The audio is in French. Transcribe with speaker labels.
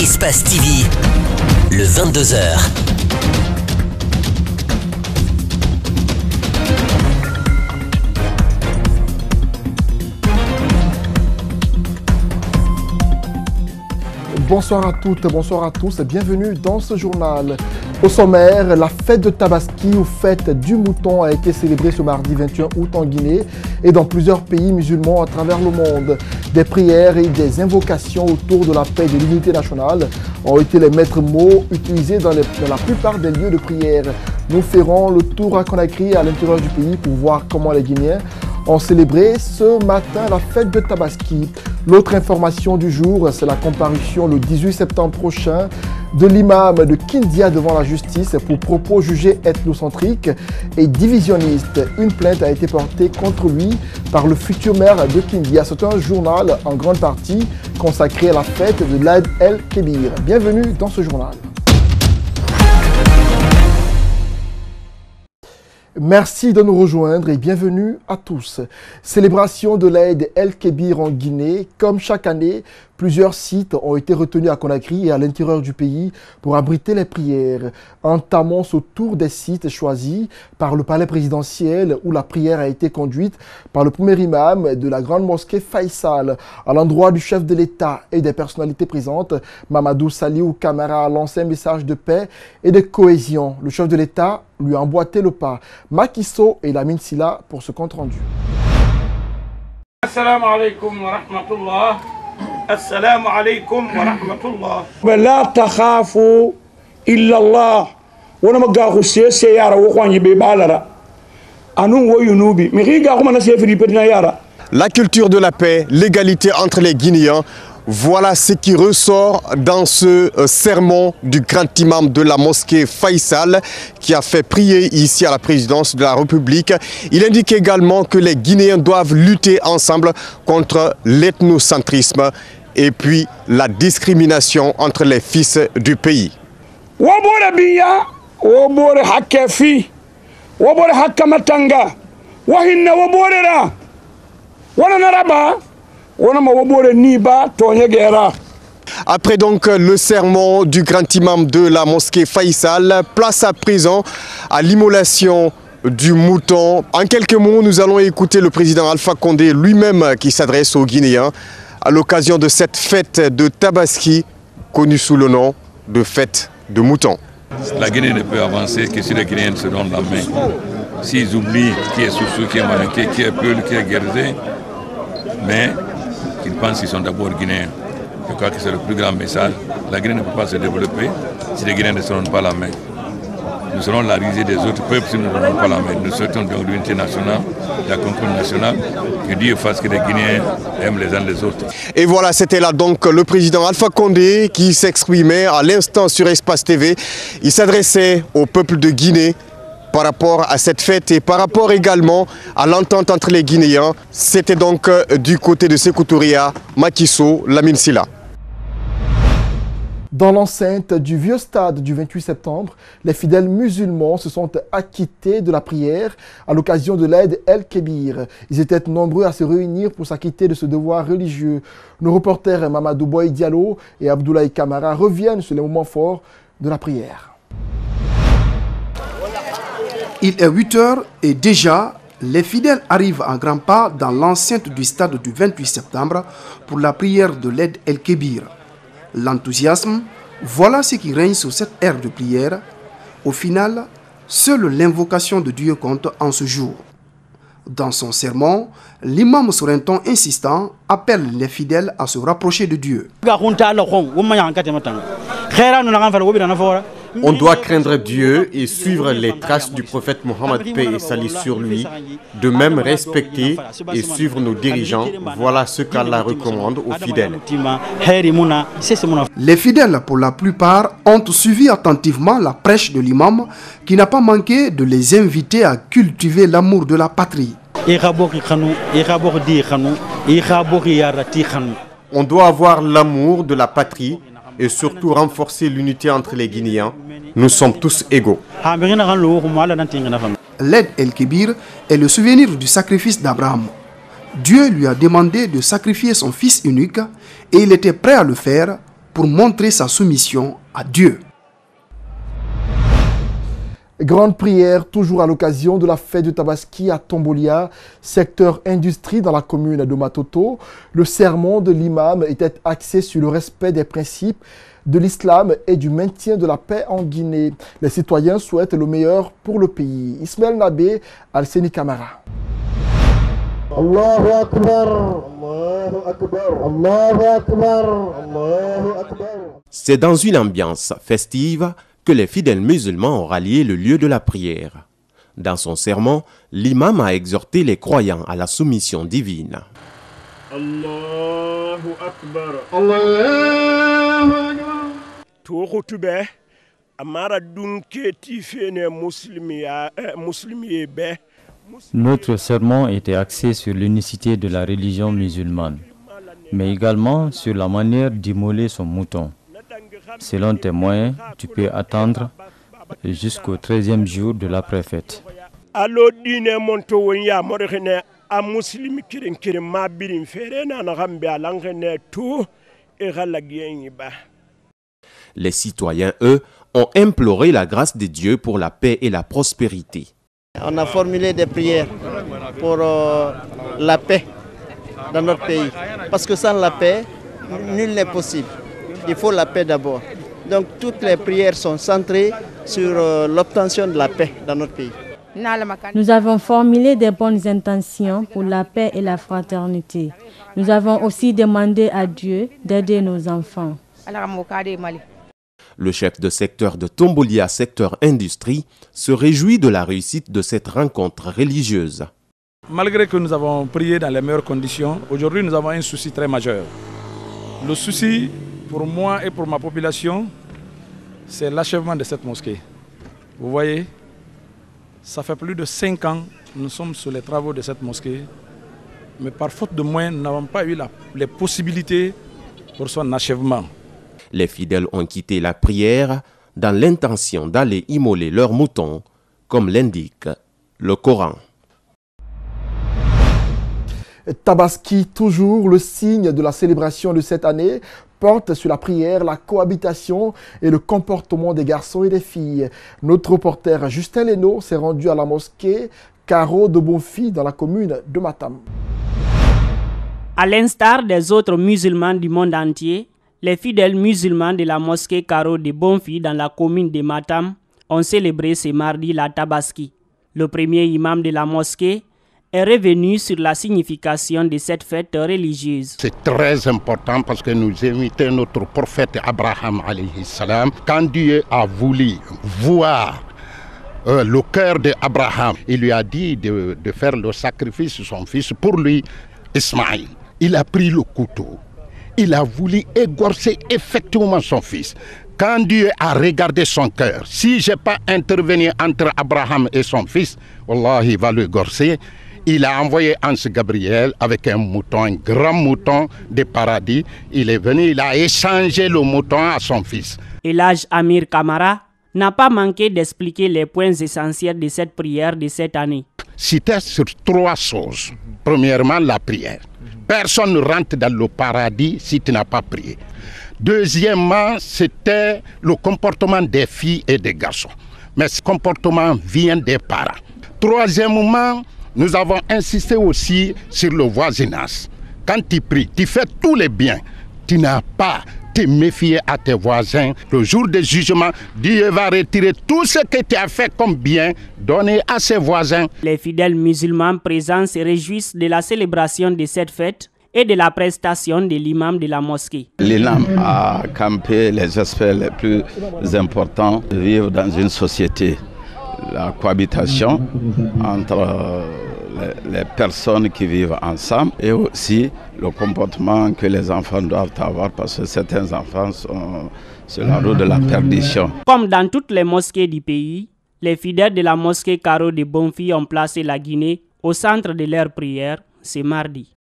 Speaker 1: Espace TV, le 22h.
Speaker 2: Bonsoir à toutes, bonsoir à tous, bienvenue dans ce journal. Au sommaire, la fête de Tabaski ou fête du mouton a été célébrée ce mardi 21 août en Guinée et dans plusieurs pays musulmans à travers le monde. Des prières et des invocations autour de la paix et de l'unité nationale ont été les maîtres mots utilisés dans la plupart des lieux de prière. Nous ferons le tour à Conakry et à l'intérieur du pays pour voir comment les Guinéens ont célébré ce matin la fête de Tabaski. L'autre information du jour, c'est la comparution le 18 septembre prochain de l'imam de Kindia devant la justice pour propos jugés ethnocentriques et divisionnistes. Une plainte a été portée contre lui par le futur maire de Kindia. C'est un journal en grande partie consacré à la fête de l'Aïd el-Kébir. Bienvenue dans ce journal. Merci de nous rejoindre et bienvenue à tous. Célébration de l'Aïd el-Kébir en Guinée. Comme chaque année, plusieurs sites ont été retenus à Conakry et à l'intérieur du pays pour abriter les prières. Entamons ce tour des sites choisis par le palais présidentiel où la prière a été conduite par le premier imam de la grande mosquée Faisal. À l'endroit du chef de l'État et des personnalités présentes, Mamadou Saliou Camara a lancé un message de paix et de cohésion. Le chef de l'État lui a emboîté le pas. Macky Sall et Lamine Silla pour ce compte rendu.
Speaker 3: Assalamu alaikum wa rahmatullah. Assalamu alaikum wa rahmatullah. La takhafu illa Allah. Wana magahu sese yara wo kwanyi be balara. Anu wo yunubi. Mi ga ko mana se fi pedina yara.
Speaker 4: La culture de la paix, l'égalité entre les Guinéens. Voilà ce qui ressort dans ce sermon du grand imam de la mosquée Faisal qui a fait prier ici à la présidence de la République. Il indique également que les Guinéens doivent lutter ensemble contre l'ethnocentrisme et puis la discrimination entre les fils du pays. Après donc le sermon du grand imam de la mosquée Faisal, place à présent à l'immolation du mouton. En quelques mots, nous allons écouter le président Alpha Condé lui-même qui s'adresse aux Guinéens à l'occasion de cette fête de Tabaski, connue sous le nom de fête de mouton.
Speaker 5: La Guinée ne peut avancer que si les Guinéens se donnent la main. S'ils oublient qui est Soussou, qui est Malinké, qui est Peul, qui est Guérzé, mais ils pensent qu'ils sont d'abord Guinéens. Je crois que c'est le plus grand message. La Guinée ne peut pas se développer si les Guinéens ne se donnent pas la main. Nous serons la risée des autres peuples si nous ne donnons pas la main. Nous souhaitons donc l'unité nationale, la concorde nationale, que Dieu fasse que les Guinéens aiment les uns les autres.
Speaker 4: Et voilà, c'était là donc le président Alpha Condé qui s'exprimait à l'instant sur Espace TV. Il s'adressait au peuple de Guinée par rapport à cette fête et par rapport également à l'entente entre les Guinéens. C'était donc du côté de Sékou Touria, Macky Sall, Lamine Silla.
Speaker 2: Dans l'enceinte du vieux stade du 28 septembre, les fidèles musulmans se sont acquittés de la prière à l'occasion de l'Aïd el-Kébir. Ils étaient nombreux à se réunir pour s'acquitter de ce devoir religieux. Nos reporters Mamadou Boy Diallo et Abdoulaye Camara reviennent sur les moments forts de la prière.
Speaker 6: Il est 8 h et déjà, les fidèles arrivent en grand pas dans l'enceinte du stade du 28 septembre pour la prière de l'Aïd el-Kébir. L'enthousiasme, voilà ce qui règne sur cette ère de prière. Au final, seule l'invocation de Dieu compte en ce jour. Dans son sermon, l'imam sur un ton insistant appelle les fidèles à se rapprocher de Dieu.
Speaker 7: On doit craindre Dieu et suivre les traces du prophète Mohammed, paix et salut sur lui. De même, respecter et suivre nos dirigeants. Voilà ce qu'Allah recommande aux fidèles.
Speaker 6: Les fidèles, pour la plupart, ont suivi attentivement la prêche de l'imam qui n'a pas manqué de les inviter à cultiver l'amour de la patrie.
Speaker 7: On doit avoir l'amour de la patrie et surtout renforcer l'unité entre les Guinéens. Nous sommes tous égaux.
Speaker 6: L'Aïd el-Kébir est le souvenir du sacrifice d'Abraham. Dieu lui a demandé de sacrifier son fils unique et il était prêt à le faire pour montrer sa soumission à Dieu.
Speaker 2: Grande prière toujours à l'occasion de la fête de Tabaski à Tombolia, secteur industrie dans la commune de Matoto. Le sermon de l'imam était axé sur le respect des principes de l'islam et du maintien de la paix en Guinée. Les citoyens souhaitent le meilleur pour le pays. Ismaël Nabé, Al-Seni Kamara.
Speaker 8: Allahu Akbar, Allahu Akbar, Allahu Akbar, Allahu Akbar.
Speaker 9: C'est dans une ambiance festive que les fidèles musulmans ont rallié le lieu de la prière. Dans son sermon, l'imam a exhorté les croyants à la soumission divine.
Speaker 3: Allahu Akbar.
Speaker 8: Allahu Akbar.
Speaker 3: Tokhutube amara dunke tifene muslimi be.
Speaker 10: Notre sermon était axé sur l'unicité de la religion musulmane, mais également sur la manière d'immoler son mouton. Selon tes moyens, tu peux attendre jusqu'au 13e jour de l'après-fête.
Speaker 9: Les citoyens, eux, ont imploré la grâce de Dieu pour la paix et la prospérité.
Speaker 11: On a formulé des prières pour la paix dans notre pays. Parce que sans la paix, nul n'est possible. Il faut la paix d'abord. Donc toutes les prières sont centrées sur l'obtention de la paix dans notre pays.
Speaker 12: Nous avons formulé des bonnes intentions pour la paix et la fraternité. Nous avons aussi demandé à Dieu d'aider nos enfants.
Speaker 9: Le chef de secteur de Tombolia, secteur industrie, se réjouit de la réussite de cette rencontre religieuse.
Speaker 3: Malgré que nous avons prié dans les meilleures conditions, aujourd'hui nous avons un souci très majeur. Le souci pour moi et pour ma population, c'est l'achèvement de cette mosquée. Vous voyez, ça fait plus de 5 ans que nous sommes sur les travaux de cette mosquée, mais par faute de moyens, nous n'avons pas eu les possibilités pour son achèvement.
Speaker 9: Les fidèles ont quitté la prière dans l'intention d'aller immoler leurs moutons, comme l'indique le Coran.
Speaker 2: Tabaski, toujours le signe de la célébration de cette année, porte sur la prière, la cohabitation et le comportement des garçons et des filles. Notre reporter Justin Leno s'est rendu à la mosquée Caro de Bonfi dans la commune de Matam.
Speaker 13: À l'instar des autres musulmans du monde entier, les fidèles musulmans de la mosquée Caro de Bonfi dans la commune de Matam ont célébré ce mardi la Tabaski. Le premier imam de la mosquée est revenu sur la signification de cette fête religieuse.
Speaker 14: C'est très important parce que nous imitons notre prophète Abraham alayhi salam. Quand Dieu a voulu voir le cœur d'Abraham, il lui a dit de faire le sacrifice de son fils pour lui, Ismaïl. Il a pris le couteau. Il a voulu égorger effectivement son fils. Quand Dieu a regardé son cœur, si je n'ai pas intervenu entre Abraham et son fils, Wallah, il va l'égorger. Il a envoyé Ange Gabriel avec un mouton, un grand mouton de paradis. Il est venu, il a échangé le mouton à son fils.
Speaker 13: Elhaj Amir Kamara n'a pas manqué d'expliquer les points essentiels de cette prière de cette année.
Speaker 14: C'était sur 3 choses. Premièrement, la prière. Personne ne rentre dans le paradis si tu n'as pas prié. Deuxièmement, c'était le comportement des filles et des garçons. Mais ce comportement vient des parents. Troisièmement, nous avons insisté aussi sur le voisinage. Quand tu pries, tu fais tous les biens. Tu n'as pas te méfier à tes voisins. Le jour du jugement, Dieu va retirer tout ce que tu as fait comme bien, donner à ses voisins.
Speaker 13: Les fidèles musulmans présents se réjouissent de la célébration de cette fête et de la prestation de l'imam de la mosquée.
Speaker 15: L'imam a campé les aspects les plus importants de vivre dans une société. La cohabitation entre les personnes qui vivent ensemble et aussi le comportement que les enfants doivent avoir parce que certains enfants sont sur la route de la perdition.
Speaker 13: Comme dans toutes les mosquées du pays, les fidèles de la mosquée Caro de Bonfi ont placé la Guinée au centre de leur prière ce mardi.